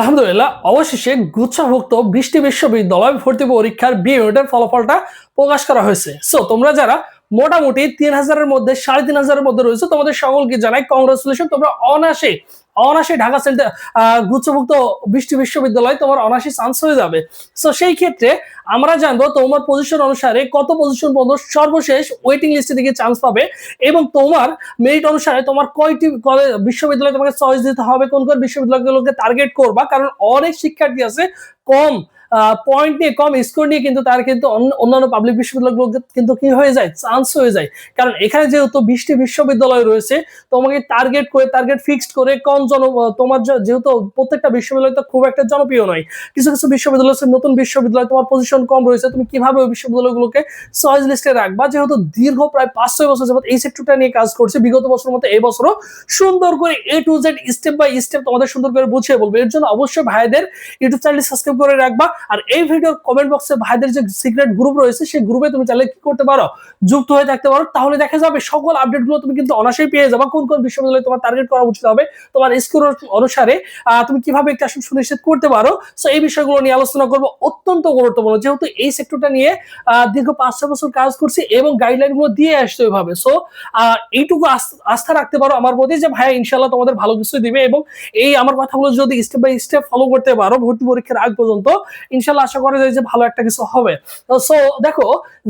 আলহামদুলিল্লাহ অবশেষে গুচ্ছভুক্ত 20টি বিশ্ববিদ্যালয় ভর্তি পরীক্ষার বি ইউনিটের ফলাফলটা প্রকাশ করা হয়েছে। সো তোমরা যারা মোটামুটি 3000-এর মধ্যে 3500-এর মধ্যে রয়েছে তোমাদের সকলকে জানাই কংগ্রেচুলেশন। তোমরা অনায়াসে অনায়াসে ঢাকা সেন্টার গুচ্ছভুক্ত 20টি বিশ্ববিদ্যালয় তোমার অনায়াসে চান্স হয়ে যাবে। সো সেই ক্ষেত্রে আমরা জানবো তোমার পজিশন অনুসারে কত পজিশন পর্যন্ত সর্বশেষ ওয়েটিং লিস্টে দিকে চান্স পাবে এবং তোমার মেরিট অনুসারে তোমার কয়টি বিশ্ববিদ্যালয় তোমাকে চয়েস দিতে হবে, কোন কোন বিশ্ববিদ্যালয়গুলোকে টার্গেট করবা। কারণ অনেক শিক্ষার্থী আছে কম পয়েন্ট নিয়ে, কম স্কোর নিয়ে কিন্তু তার কিন্তু অন্যান্য পাবলিক বিশ্ববিদ্যালয়গুলো কিন্তু কি হয়ে যায়, চান্স হয়ে যায়। কারণ এখানে যেহেতু 20টি বিশ্ববিদ্যালয় রয়েছে তোমাকে টার্গেট করে, টার্গেট ফিক্সড করে কোন তোমার যেহেতু প্রত্যেকটা বিশ্ববিদ্যালয় তো খুব একটা জনপ্রিয় নয়, কিছু কিছু বিশ্ববিদ্যালয় আছে নতুন বিশ্ববিদ্যালয়, তোমার পজিশন কম রয়েছে, তুমি কিভাবে ওই বিশ্ববিদ্যালয়গুলোকে চয়েস লিস্টে রাখবা। যেহেতু দীর্ঘ প্রায় 5-6 বছর যাবত এই সেক্টরটা নিয়ে কাজ করছে, বিগত বছরের মতো এই বছরও সুন্দর করে A to Z step by step তোমাদের সুন্দর করে বুঝিয়ে বলবো। এর জন্য অবশ্যই ভাইদের ইউটিউব চ্যানেল সাবস্ক্রাইব করে রাখবা। আর এই ভিডিওর কমেন্ট বক্সে ভাইদের যে সিক্রেট গ্রুপ রয়েছে সেই গ্রুপে তুমি চাইলে কি করতে পারো, যুক্ত হয়ে থাকতে পারো। তাহলে দেখা যাবে সকল আপডেটগুলো তুমি কিন্তু অনায়াসেই পেয়ে যাবে। কোন কোন বিশ্ববিদ্যালয়ে তোমার টার্গেট করা উচিত হবে, তোমার স্কোর অনুসারে তুমি কিভাবে একটা আসন সুনিশ্চিত করতে পারো। সো এই বিষয়গুলো নিয়ে আলোচনা করবো, অত্যন্ত গুরুত্বপূর্ণ। যেহেতু এই সেক্টরটা নিয়ে দীর্ঘ 5-6 বছর কাজ করছি এবং গাইডলাইন গুলো দিয়ে আসতে ওইভাবে। সো এইটুকু আস্থা রাখতে পারো আমার প্রতি যে ভাইয়া ইনশাল্লাহ তোমাদের ভালো কিছু দিবে এবং এই আমার কথাগুলো যদি স্টেপ বাই স্টেপ ফলো করতে পারো ভর্তি পরীক্ষার আগ পর্যন্ত, ইনশাল্লাহ আশা করা যায় যে ভালো একটা কিছু হবে। সো দেখো,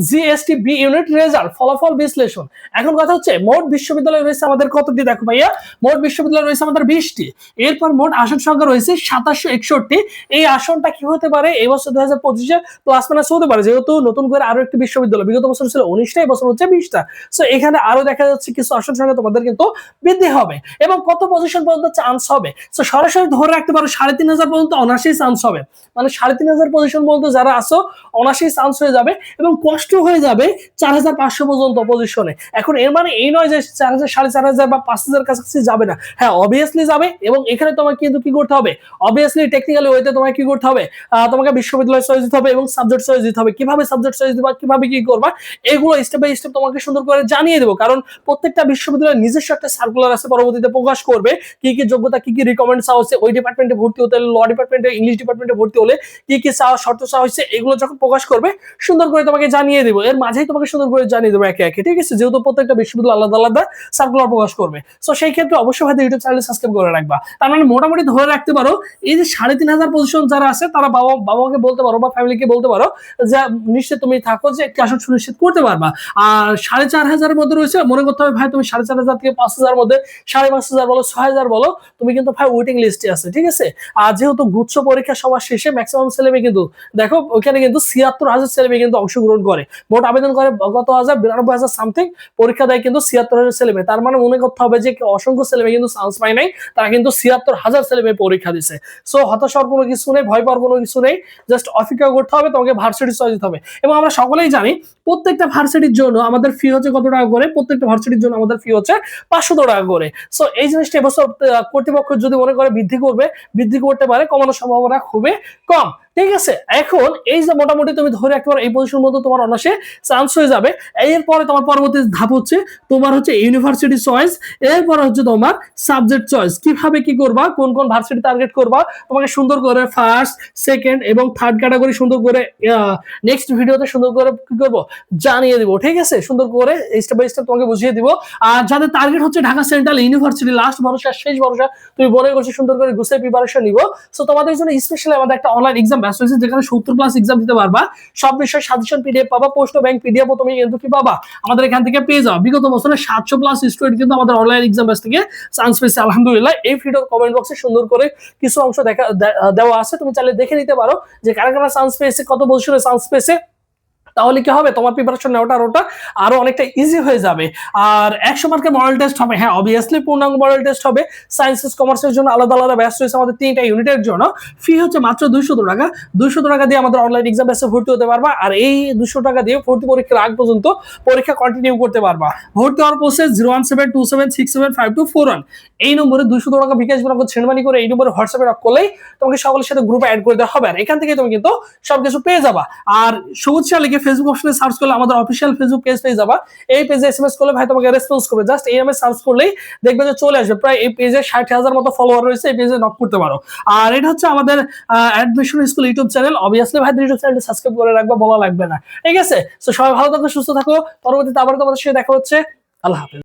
জিএসটি বি ইউনিট রেজাল্ট ফলাফল বিশ্লেষণ। এখন কথা হচ্ছে মোট বিশ্ববিদ্যালয় রয়েছে আমাদের কতটি, দেখো ভাইয়া মোট বিশ্ববিদ্যালয় রয়েছে আমাদের 20টি। এরপর মোট আসন সংখ্যা রয়েছে 2761। এই আসনটা কি হতে পারে, এই বছর 2025-এ প্লাস মাইনাস হতে পারে, যেহেতু নতুন করে আরো একটি বিশ্ববিদ্যালয়, বিগত বছর ছিল 19টা, এই বছর হচ্ছে 20টা। সো এখানে আরো দেখা যাচ্ছে কিছু আসন সংখ্যা তোমাদের কিন্তু বৃদ্ধি হবে এবং কত পজিশন পর্যন্ত চান্স হবে। সো সরাসরি ধরে রাখতে পারো 3500 পর্যন্ত অনায়াসেই চান্স হবে। মানে 3500 পজিশন পর্যন্ত যারা আসো অনায়াসেই চান্স হয়ে যাবে এবং কষ্ট হয়ে যাবে 4500 পর্যন্ত পজিশনে। এখন এর মানে এই নয় যে 4000, 4500 বা 5000 কাছাকাছি যাবে না। হ্যাঁ, অবভিয়াসলি যাবে এবং এখানে তোমাকে কিন্তু কি করতে হবে, অবভিয়াসলি টেকনিক্যালি ওয়েতে তোমাকে কি করতে হবে, তোমাকে বিশ্ববিদ্যালয় চয়েস দিতে হবে এবং সাবজেক্ট চয়েস দিতে হবে। কিভাবে সাবজেক্ট চয়েস দিবা, কিভাবে কি করবা, এগুলো স্টেপ বাই স্টেপ তোমাকে সুন্দর করে জানিয়ে দেবো। কারণ প্রত্যেকটা বিশ্ববিদ্যালয়ের নিজস্ব একটা সার্কুলার আছে, পরবর্তীতে প্রকাশ করবে কি কি যোগ্যতা, কি কি রিকমেন্ড চাওয়া হচ্ছে, ওই ডিপার্টমেন্টে ভর্তি হতে হলে, ল ডিপার্টমেন্টে, ইংলিশ ডিপার্টমেন্টে ভর্তি হলে কি কি চাওয়া শর্ত চাওয়া হচ্ছে, এগুলো যখন প্রকাশ করবে সুন্দর করে তোমাকে জানিয়ে দেবো। এর মাঝেই তোমাকে সুন্দর করে জানিয়ে দেবো একে একে, ঠিক আছে, যেহেতু প্রত্যেকটা বিশ্ববিদ্যালয় আলাদা আলাদা সার্কুলার প্রকাশ করবে। সো সেই ক্ষেত্রে অবশ্যই ভাই ইউটিউব চ্যানেল সাবস্ক্রাইব করে রাখবা। তার মানে মোটামুটি ধরে রাখতে পারো এই যে 3500 পজিশন যারা আছে তারা বাবাকে বলতে পারো বা ফ্যামিলিকে বলতে পারো যে নিশ্চয় তুমি থাকো যে একটি আসন সুনিশ্চিত করতে পারবা। আর 4500-এর মধ্যে রয়েছে, মনে করতে হবে ভাই তুমি 4500 থেকে 5000 মধ্যে 5500 বলো, 6000 বলো, তুমি কিন্তু ভাই ওয়েটিং লিস্টে আছে, ঠিক আছে। আর যেহেতু গুচ্ছ পরীক্ষা সবার শেষে ম্যাক্সিমাম ছেলেমেয়ে কিন্তু দেখো ওখানে কিন্তু 76,000 ছেলেমেয়ে কিন্তু অংশগ্রহণ করে, মোট আবেদন করে কত হাজার, 92,000 সামথিং, পরীক্ষা দেয় কিন্তু 76,000 ছেলেমেয়ে। তার মানে মনে করতে হবে যে অসংখ্য ছেলেমেয়ে কিন্তু চান্স পায় নাই, তারা কিন্তু 76,000 ছেলেমেয়ে পরীক্ষা দিছে। সো হতাশ হওয়ার কোনো কিছু নেই, ভয় পাওয়ার কোনো কিছু নেই, জাস্ট অপেক্ষা করতে হবে, তোমাকে ভার্সিটি চয়েস দিতে হবে। এবং আমরা সকলেই জানি প্রত্যেকটা ভার্সিটির জন্য আমাদের ফি হচ্ছে কত টাকা করে, প্রত্যেকটা ভার্সিটির জন্য আমাদের ফি হচ্ছে 500 টাকা করে। সো এই জিনিসটা এবছর কর্তৃপক্ষ যদি মনে করে বৃদ্ধি করতে পারে, কমানোর সম্ভাবনা খুবই কম, ঠিক আছে। এখন এই যে মোটামুটি তুমি ধরে রাখতে পারো এই পজিশন মতো তোমার অনায়াসে চান্স হয়ে যাবে। এরপরে তোমার পরবর্তী ধাপ হচ্ছে তোমার হচ্ছে ইউনিভার্সিটি চয়েস, এরপর হচ্ছে তোমার সাবজেক্ট চয়েস। কিভাবে কি করবা, কোন কোন ভার্সিটি টার্গেট করবা, তোমাকে সুন্দর করে ফার্স্ট, সেকেন্ড এবং থার্ড ক্যাটাগরি সুন্দর করে নেক্সট ভিডিওতে সুন্দর করে কি করবো জানিয়ে দিব, ঠিক আছে, সুন্দর করে স্টেপ বাই স্টেপ তোমাকে বুঝিয়ে দিব। আর যাদের টার্গেট হচ্ছে ঢাকা সেন্ট্রাল ইউনিভার্সিটি, লাস্ট ভরসা, শেষ ভরসা, তুমি মনে করছো সুন্দর করে গুছিয়ে প্রিপারেশন নিব, সো তোমাদের জন্য স্পেশালি আমাদের একটা অনলাইন এক্সাম ব্যাচ রয়েছে যেখানে 70+ এক্সাম দিতে পারবা, সব বিষয় সাজেশন পিডিএফ পাবা, প্রশ্ন ব্যাংক পিডিএফও তুমি কিন্তু কি পাবা আমাদের এখান থেকে পেয়ে যাও। বিগত বছরে 700+ স্টুডেন্ট কিন্তু আমাদের অনলাইন এক্সাম ব্যাচ থেকে চান্স পেয়েছে আলহামদুলিল্লাহ। এই ভিডিওর কমেন্ট বক্সে সুন্দর করে কিছু অংশ দেওয়া আছে, তুমি চাইলে দেখে নিতে পারো যে কারা কারা চান্স পেয়েছে, কত পজিশনে চান্স পেয়েছে। তাহলে কি হবে, তোমার প্রিপারেশন নেওয়াটা আরো অনেকটা ইজি হয়ে যাবে। আর 100 মার্কের মডেল টেস্ট হবে, হ্যাঁ অবভিয়াসলি পূর্ণাঙ্গ মডেল টেস্ট হবে। সায়েন্সেস কমার্সের জন্য আলাদা আলাদা ব্যাচ রয়েছে আমাদের 3টা ইউনিটের জন্য। ফি হচ্ছে মাত্র 200 টাকা। 200 টাকা দিয়ে আমাদের অনলাইন এক্সাম ব্যাচে ভর্তি হতে পারবা। আর এই 200 টাকা দিয়ে ভর্তি পরীক্ষার আগ পর্যন্ত পরীক্ষা কন্টিনিউ করতে পারবা। ভর্তি হওয়ার প্রসেস 01727675241 এই নম্বরে 200 টাকা বিকাশ নগদ সেন্ড মানি করে এই নম্বরে হোয়াটসঅ্যাপে নক করলেই তোমাকে সকলের সাথে গ্রুপে অ্যাড করে দেওয়া হবে। আর এখান থেকে তুমি কিন্তু সবকিছু পেয়ে যাবা। আর সবুজ শালিকে ফেসবুক অপশনে সার্চ করলে আমাদের অফিসিয়াল ফেসবুক পেজ পেয়ে যাবা। এই পেজে এসএমএস করলে ভাই তোমাকে রেসপন্স করবে, জাস্ট এএমএস সার্চ করলেই দেখবে যে চলে আসবে। প্রায় এই পেজে 60,000 মতো ফলোয়ার রয়েছে, এই পেজে নক করতে পারো। আর এটা হচ্ছে আমাদের admission school YouTube channel. Obviously ভাই ইউটিউব চ্যানেলটি সাবস্ক্রাইব করে রাখবা, বলা লাগবে না, ঠিক আছে? তো সবাই ভালো থাকো, সুস্থ থাকো, পরবর্তীতে আবার তোমাদের সাথে দেখা হচ্ছে। আল্লাহ হাফেজ।